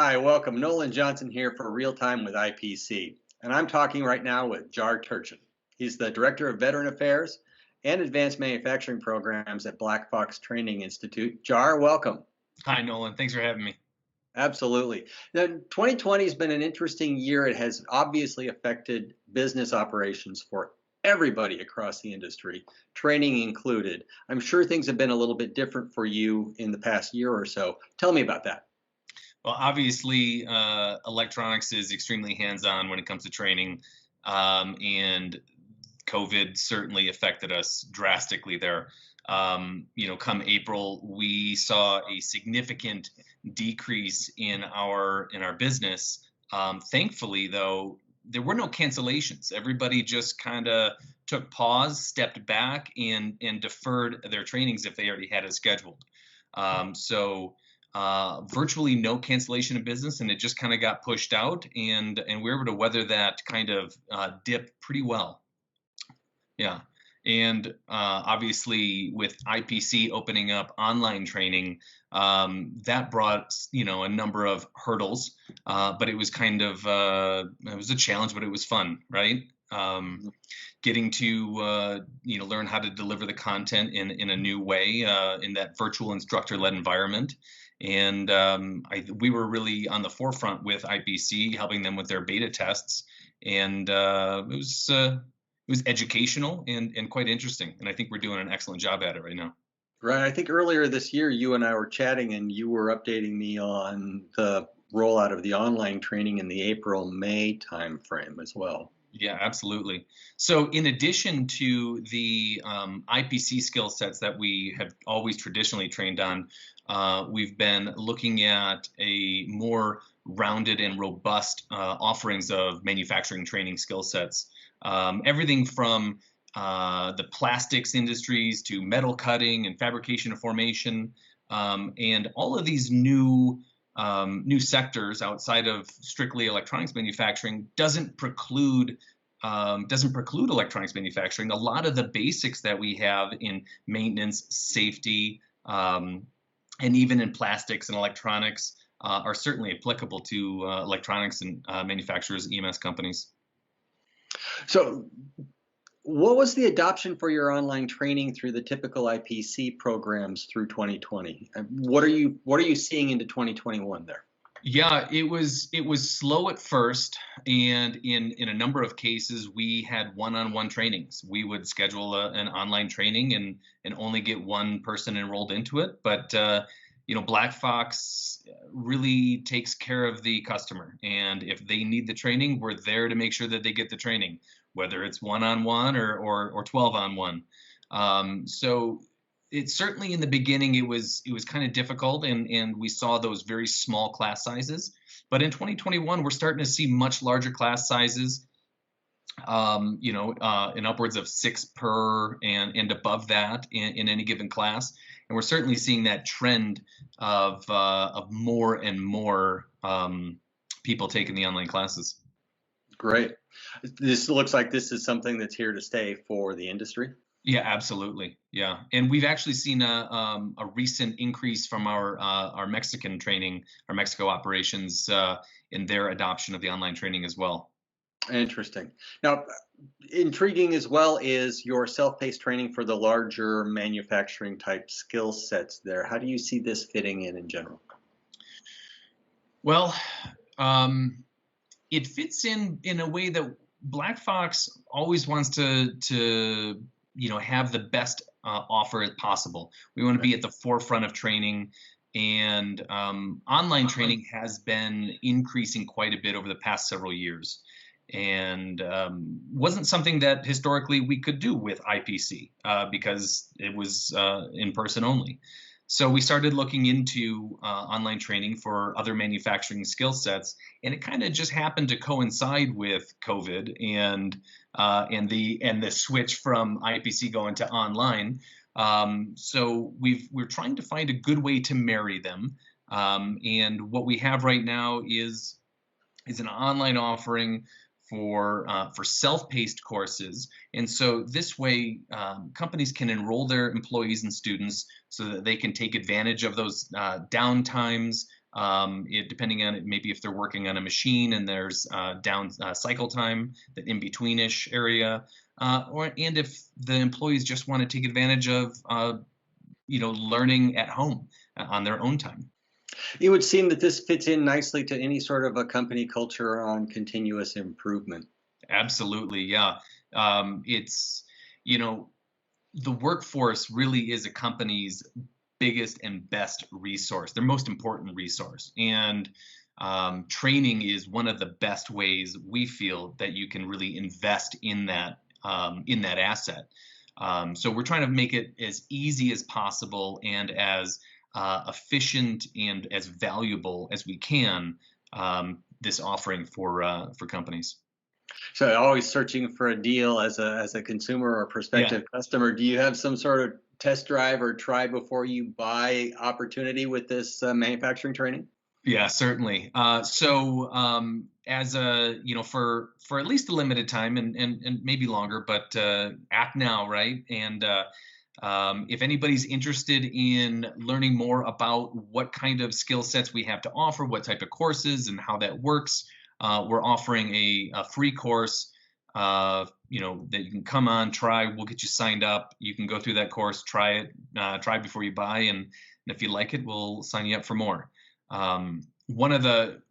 Hi, welcome. Nolan Johnson here for Real Time with IPC. And I'm talking right now with Jar Turchin. He's the Director of Veteran Affairs and Advanced Manufacturing Programs at BlackFox Training Institute. Jar, welcome. Hi, Nolan. Thanks for having me. Absolutely. Now, 2020 has been an interesting year. It has obviously affected business operations for everybody across the industry, training included. I'm sure things have been a little bit different for you in the past year or so. Tell me about that. Well, obviously, electronics is extremely hands-on when it comes to training, and COVID certainly affected us drastically there. Come April, we saw a significant decrease in our business. Thankfully, though, there were no cancellations. Everybody just kind of took pause, stepped back, and deferred their trainings if they already had it scheduled. Virtually no cancellation of business, and it just kind of got pushed out, and we were able to weather that kind of dip pretty well. Yeah. And obviously, with IPC opening up online training, that brought a number of hurdles, but it was kind of it was a challenge, but it was fun, right? Getting to learn how to deliver the content in a new way in that virtual instructor-led environment. And we were really on the forefront with IPC, helping them with their beta tests, and it was educational and quite interesting. And I think we're doing an excellent job at it right now. Right. I think earlier this year, you and I were chatting, and you were updating me on the rollout of the online training in the April-May timeframe as well. Yeah, absolutely. So in addition to the IPC skill sets that we have always traditionally trained on, we've been looking at a more rounded and robust offerings of manufacturing training skill sets. Everything from the plastics industries to metal cutting and fabrication and formation, and all of these new sectors outside of strictly electronics manufacturing doesn't preclude electronics manufacturing. A lot of the basics that we have in maintenance, safety, and even in plastics and electronics are certainly applicable to electronics and manufacturers, EMS companies. So, what was the adoption for your online training through the typical IPC programs through 2020? What are you seeing into 2021 there? Yeah, it was slow at first, and in a number of cases we had one-on-one trainings. We would schedule an online training and only get one person enrolled into it. But BlackFox really takes care of the customer, and if they need the training, we're there to make sure that they get the training, whether it's one-on-one or 12-on-1. So it certainly in the beginning it was kind of difficult, and we saw those very small class sizes. But in 2021, we're starting to see much larger class sizes, in upwards of 6 per and above that in any given class. And we're certainly seeing that trend of more and more people taking the online classes. Great. This looks like this is something that's here to stay for the industry. Yeah, absolutely. Yeah, and we've actually seen a recent increase from our Mexican training, our Mexico operations, in their adoption of the online training as well. Interesting. Now, intriguing as well is your self-paced training for the larger manufacturing type skill sets there. How do you see this fitting in general? Well, it fits in a way that BlackFox always wants to have the best offer possible. We want to be at the forefront of training, and online training has been increasing quite a bit over the past several years, and wasn't something that historically we could do with IPC because it was in person only. So we started looking into online training for other manufacturing skill sets, and it kind of just happened to coincide with COVID and the switch from IPC going to online. So we're trying to find a good way to marry them, and what we have right now is an online offering for self-paced courses. And so this way, companies can enroll their employees and students so that they can take advantage of those downtimes, Depending on it, maybe if they're working on a machine and there's down cycle time, that in betweenish area, and if the employees just want to take advantage of learning at home on their own time. It would seem that this fits in nicely to any sort of a company culture on continuous improvement. Absolutely, yeah. It's you know the workforce really is a company's biggest and best resource, their most important resource. And training is one of the best ways we feel that you can really invest in that asset. So we're trying to make it as easy as possible and as efficient and as valuable as we can. This offering for companies. So always searching for a deal as a consumer or Yeah. prospective customer. Do you have some sort of test drive or try before you buy opportunity with this manufacturing training? Yeah, certainly. As a for at least a limited time and maybe longer, but act now, right? And if anybody's interested in learning more about what kind of skill sets we have to offer, what type of courses, and how that works, we're offering a free course. That you can come on, try. We'll get you signed up. You can go through that course, try it, try before you buy, and if you like it, we'll sign you up for more. One of the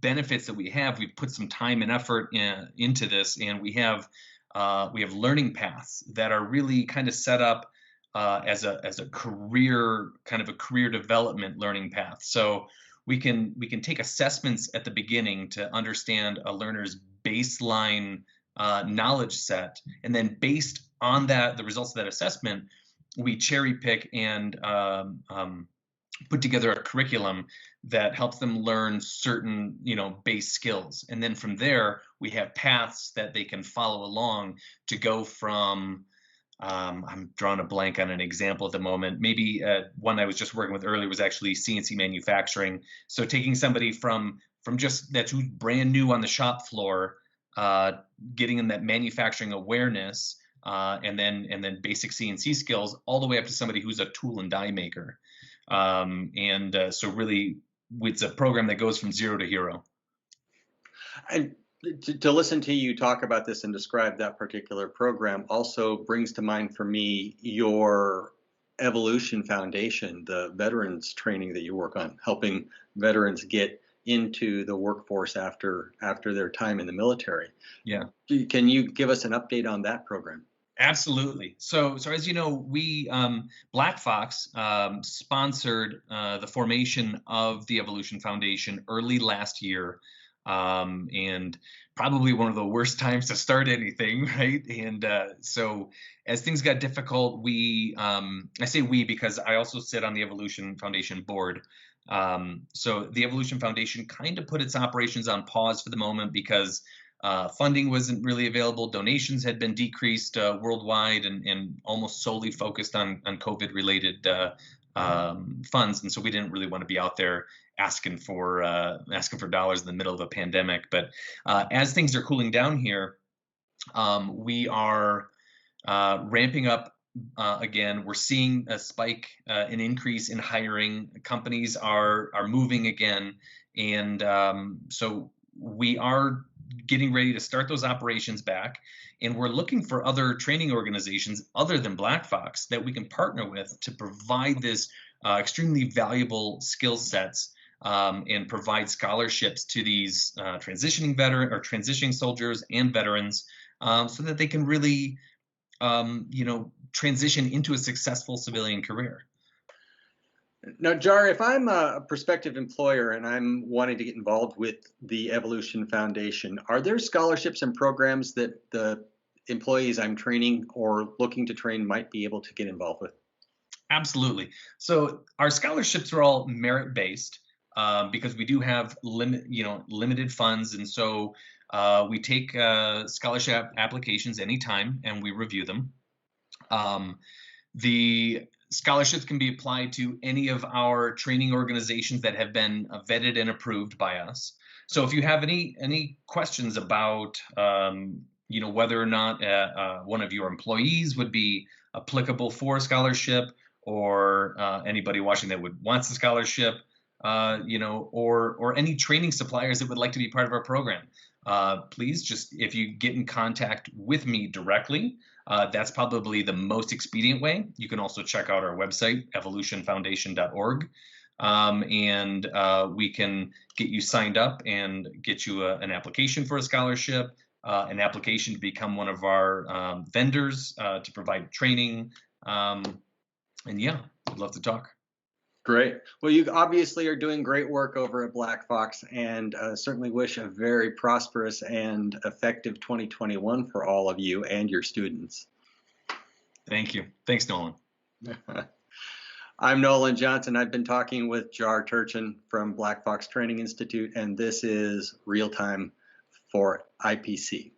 benefits that we've put some time and effort into this, and we have learning paths that are really kind of set up as a career development learning path. So we can take assessments at the beginning to understand a learner's baseline knowledge set, and then based on the results of that assessment, we cherry pick and put together a curriculum that helps them learn certain base skills, and then from there we have paths that they can follow along to go from I'm drawing a blank on an example at the moment. Maybe one I was just working with earlier was actually CNC manufacturing. So taking somebody from just that's who's brand new on the shop floor, getting them that manufacturing awareness, and then basic CNC skills, all the way up to somebody who's a tool and die maker. So really, it's a program that goes from zero to hero. And to listen to you talk about this and describe that particular program also brings to mind for me your Evolution Foundation, the veterans training that you work on, helping veterans get into the workforce after their time in the military. Yeah. Can you give us an update on that program? Absolutely. So as you know, we BlackFox sponsored the formation of the Evolution Foundation early last year, and probably one of the worst times to start anything, right? And so as things got difficult, I say we because I also sit on the Evolution Foundation board. So the Evolution Foundation kind of put its operations on pause for the moment because funding wasn't really available. Donations had been decreased worldwide and almost solely focused on COVID-related funds, and so we didn't really want to be out there asking for dollars in the middle of a pandemic. But as things are cooling down here, we are ramping up again. We're seeing a spike, an increase in hiring. Companies are moving again, and so we are getting ready to start those operations back, and we're looking for other training organizations other than BlackFox that we can partner with to provide this extremely valuable skill sets, and provide scholarships to these transitioning soldiers and veterans, so that they can really transition into a successful civilian career. Now, Jar, if I'm a prospective employer and I'm wanting to get involved with the Evolution Foundation, are there scholarships and programs that the employees I'm training or looking to train might be able to get involved with? Absolutely. So our scholarships are all merit-based, because we do have limited funds, and so we take scholarship applications anytime and we review them. The scholarships can be applied to any of our training organizations that have been vetted and approved by us. So if you have any questions about whether or not one of your employees would be applicable for a scholarship, or anybody watching that wants a scholarship, or any training suppliers that would like to be part of our program, please just, if you get in contact with me directly, that's probably the most expedient way. You can also check out our website, evolutionfoundation.org, and we can get you signed up and get you an application for a scholarship, an application to become one of our vendors to provide training. And yeah, I'd love to talk. Great. Well, you obviously are doing great work over at BlackFox, and certainly wish a very prosperous and effective 2021 for all of you and your students. Thank you. Thanks, Nolan. I'm Nolan Johnson. I've been talking with Jar Turchin from BlackFox Training Institute, and this is Real Time for IPC.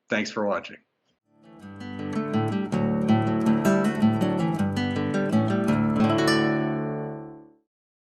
Thanks for watching.